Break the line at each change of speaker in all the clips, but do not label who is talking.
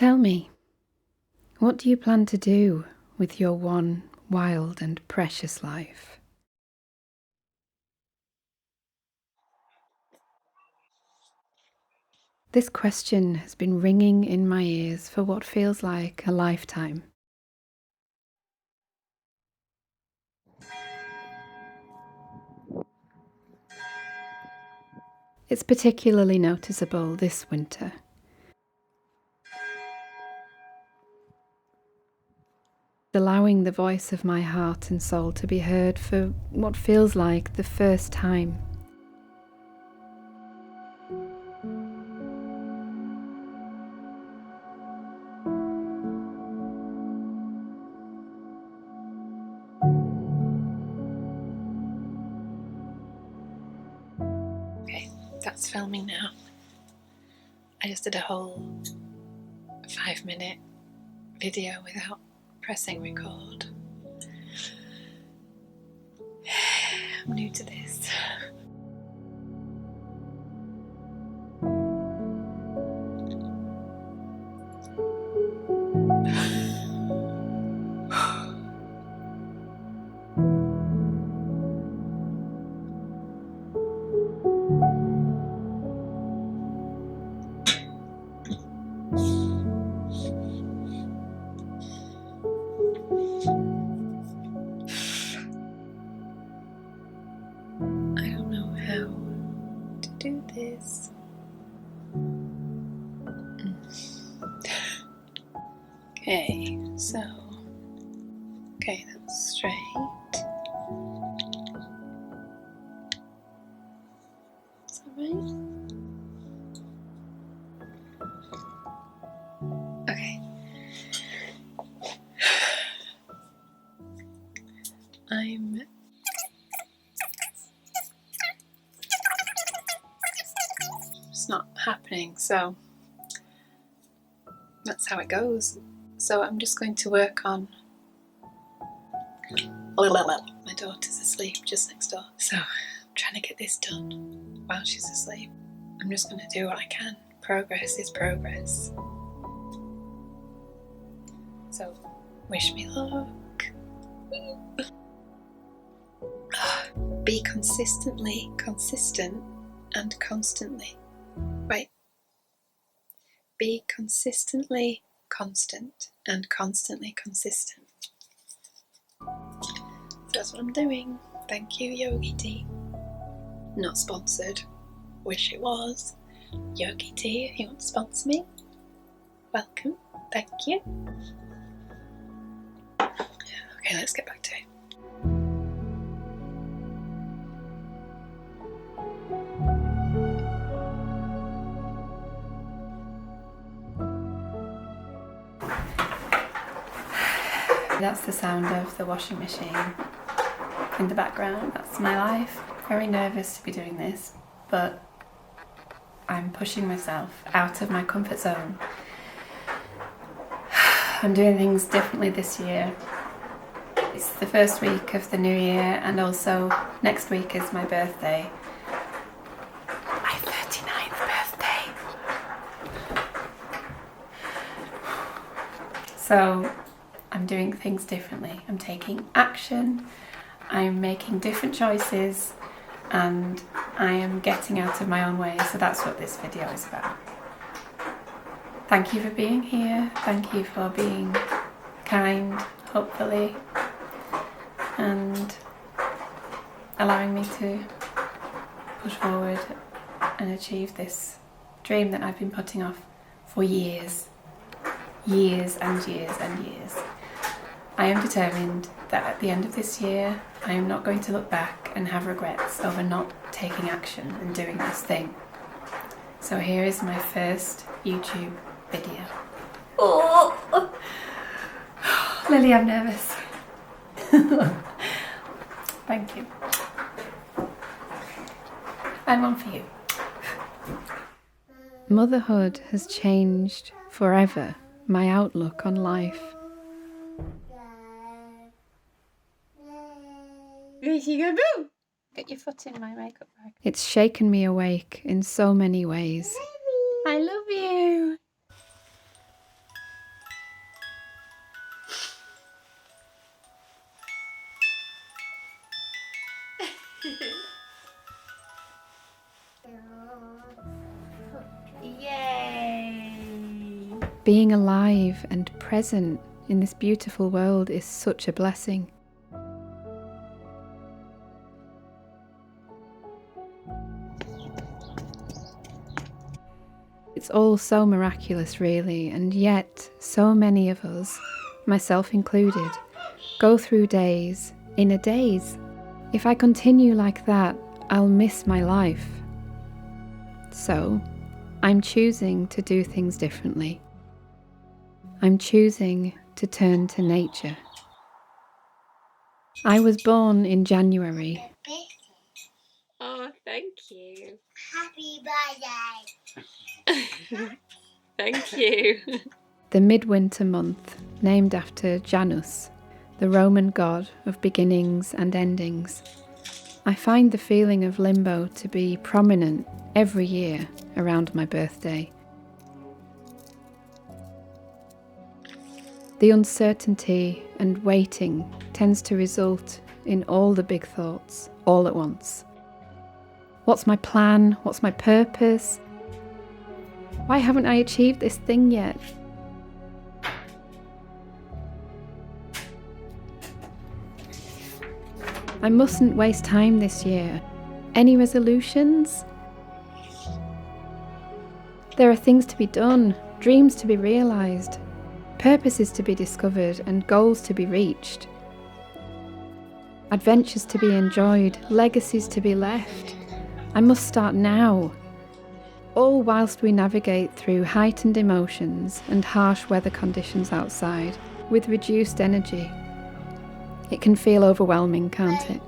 Tell me, what do you plan to do with your one wild and precious life? This question has been ringing in my ears for what feels like a lifetime. It's particularly noticeable this winter. Allowing the voice of my heart and soul to be heard for what feels like the first time. Okay, that's filming now. I just did a whole 5-minute video without pressing record. I'm new to this. I don't know how to do this. Okay, so, that's straight. Is that right? Okay. It's not happening, so that's how it goes. So I'm just going to work on. My daughter's asleep just next door, so I'm trying to get this done while she's asleep. I'm just going to do what I can. Progress is progress. So wish me luck. Be consistently consistent and constantly. Right. Be consistently constant and constantly consistent. That's what I'm doing. Thank you, Yogi Tea. Not sponsored. Wish it was. Yogi Tea, if you want to sponsor me, welcome. Thank you. Okay, let's get back to it. That's the sound of the washing machine in the background. That's my life. Very nervous to be doing this, but I'm pushing myself out of my comfort zone. I'm doing things differently this year. It's the first week of the new year, and also next week is my birthday. My 39th birthday. So I'm doing things differently. I'm taking action, I'm making different choices, and I am getting out of my own way. So that's what this video is about. Thank you for being here. Thank you for being kind, hopefully, and allowing me to push forward and achieve this dream that I've been putting off for years. Years and years and years. I am determined that at the end of this year, I am not going to look back and have regrets over not taking action and doing this thing. So here is my first YouTube video. Oh, Lily, I'm nervous. Thank you. And one for you. Motherhood has changed forever my outlook on life. Get your foot in my makeup bag. It's shaken me awake in so many ways. I love you. Yay!
Being alive and present in this beautiful world is such a blessing. It's all so miraculous, really, and yet so many of us, myself included, go through days in a daze. If I continue like that, I'll miss my life. So, I'm choosing to do things differently. I'm choosing to turn to nature. I was born in January.
Oh, thank you.
Happy birthday.
Thank you.
The midwinter month, named after Janus, the Roman god of beginnings and endings. I find the feeling of limbo to be prominent every year around my birthday. The uncertainty and waiting tends to result in all the big thoughts all at once. What's my plan? What's my purpose? Why haven't I achieved this thing yet? I mustn't waste time this year. Any resolutions? There are things to be done, dreams to be realised, purposes to be discovered and goals to be reached. Adventures to be enjoyed, legacies to be left. I must start now. All whilst we navigate through heightened emotions and harsh weather conditions outside with reduced energy. It can feel overwhelming, can't it?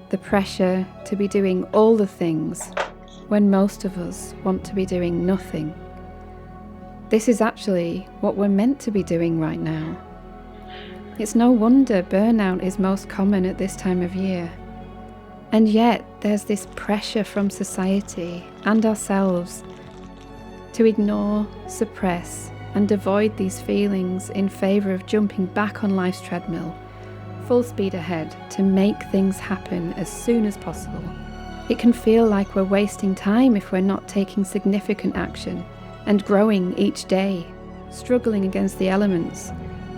The pressure to be doing all the things when most of us want to be doing nothing. This is actually what we're meant to be doing right now. It's no wonder burnout is most common at this time of year. And yet there's this pressure from society and ourselves to ignore, suppress, and avoid these feelings in favour of jumping back on life's treadmill, full speed ahead to make things happen as soon as possible. It can feel like we're wasting time if we're not taking significant action and growing each day, struggling against the elements,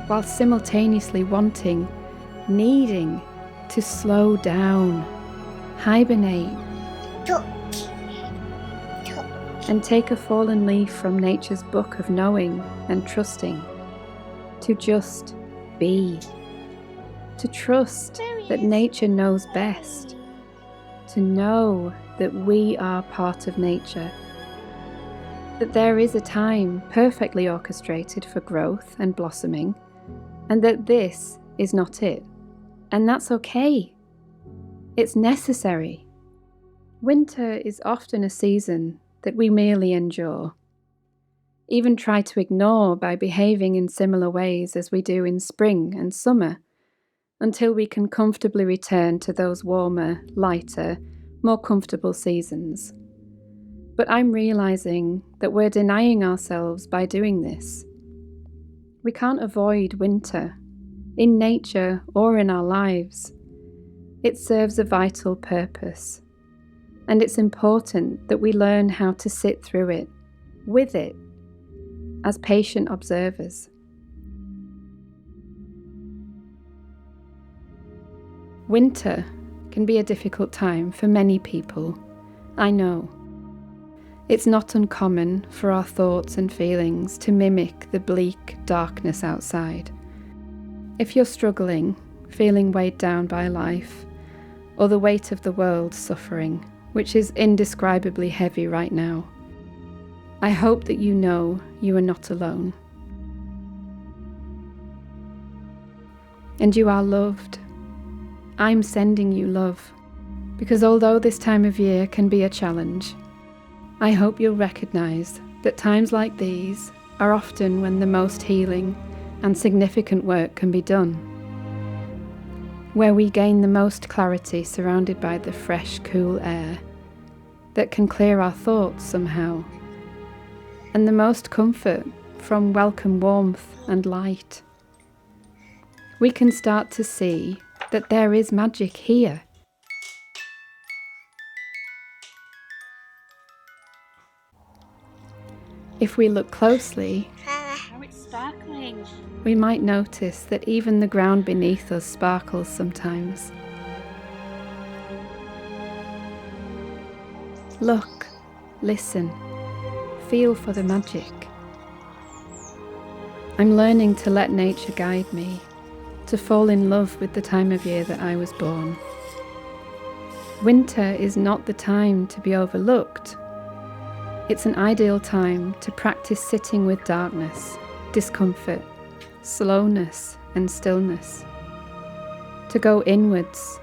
while simultaneously wanting, needing to slow down, hibernate, and take a fallen leaf from nature's book of knowing and trusting, to just be, to trust that nature knows best, to know that we are part of nature, that there is a time perfectly orchestrated for growth and blossoming, and that this is not it, and that's okay. It's necessary. Winter is often a season that we merely endure, even try to ignore by behaving in similar ways as we do in spring and summer, until we can comfortably return to those warmer, lighter, more comfortable seasons. But I'm realising that we're denying ourselves by doing this. We can't avoid winter, in nature or in our lives. It serves a vital purpose. And it's important that we learn how to sit through it, with it, as patient observers. Winter can be a difficult time for many people, I know. It's not uncommon for our thoughts and feelings to mimic the bleak darkness outside. If you're struggling, feeling weighed down by life, or the weight of the world suffering, which is indescribably heavy right now, I hope that you know you are not alone. And you are loved. I'm sending you love, because although this time of year can be a challenge, I hope you'll recognise that times like these are often when the most healing and significant work can be done, where we gain the most clarity surrounded by the fresh, cool air that can clear our thoughts somehow, and the most comfort from welcome warmth and light. We can start to see that there is magic here. If we look closely,
Oh, it's sparkling.
we might notice that even the ground beneath us sparkles sometimes. Look, listen, feel for the magic. I'm learning to let nature guide me, to fall in love with the time of year that I was born. Winter is not the time to be overlooked. It's an ideal time to practice sitting with darkness, discomfort, slowness and stillness, to go inwards,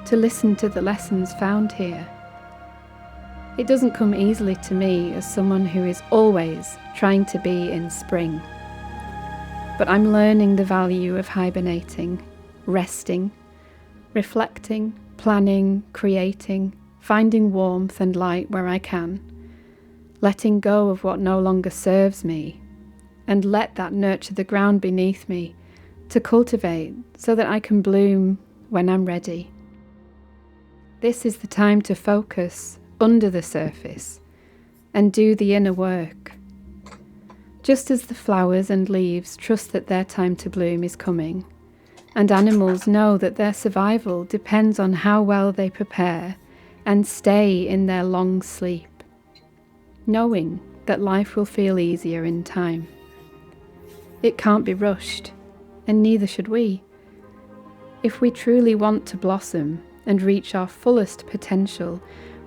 to listen to the lessons found here. It doesn't come easily to me as someone who is always trying to be in spring. But I'm learning the value of hibernating, resting, reflecting, planning, creating, finding warmth and light where I can, letting go of what no longer serves me, and let that nurture the ground beneath me to cultivate so that I can bloom when I'm ready. This is the time to focus under the surface and do the inner work. Just as the flowers and leaves trust that their time to bloom is coming, and animals know that their survival depends on how well they prepare and stay in their long sleep, knowing that life will feel easier in time. It can't be rushed, and neither should we. If we truly want to blossom and reach our fullest potential,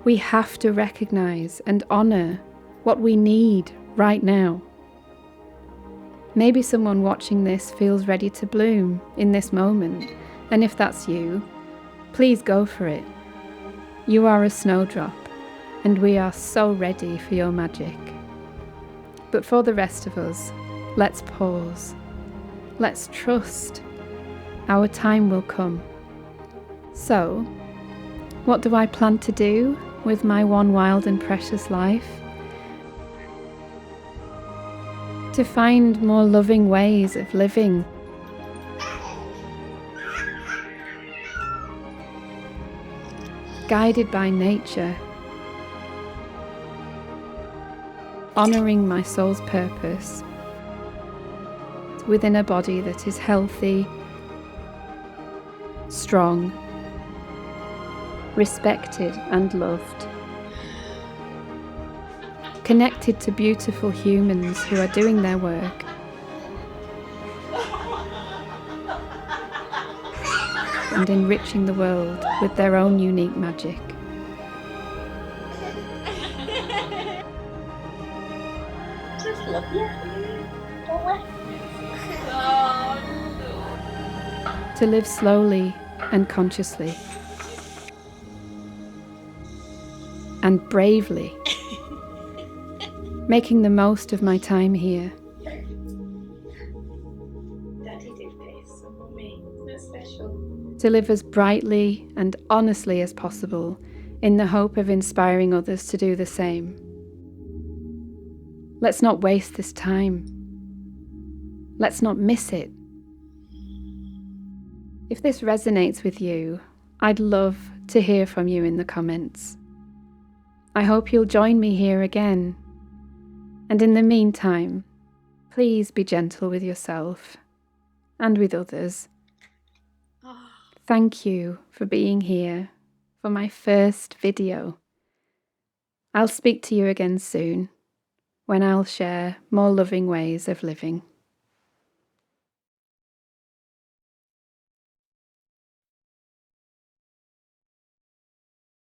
we have to recognize and honor what we need right now. Maybe someone watching this feels ready to bloom in this moment, and if that's you, please go for it. You are a snowdrop, and we are so ready for your magic. But for the rest of us, let's pause. Let's trust. Our time will come. So, what do I plan to do with my one wild and precious life? To find more loving ways of living. Guided by nature. Honouring my soul's purpose. Within a body that is healthy, strong, respected and loved. Connected to beautiful humans who are doing their work. And enriching the world with their own unique magic.
Just love you.
To live slowly and consciously. And bravely. Making the most of my time here.
Daddy did this for me. That's special.
To live as brightly and honestly as possible in the hope of inspiring others to do the same. Let's not waste this time. Let's not miss it. If this resonates with you, I'd love to hear from you in the comments. I hope you'll join me here again. And in the meantime, please be gentle with yourself and with others. Thank you for being here for my first video. I'll speak to you again soon, when I'll share more loving ways of living.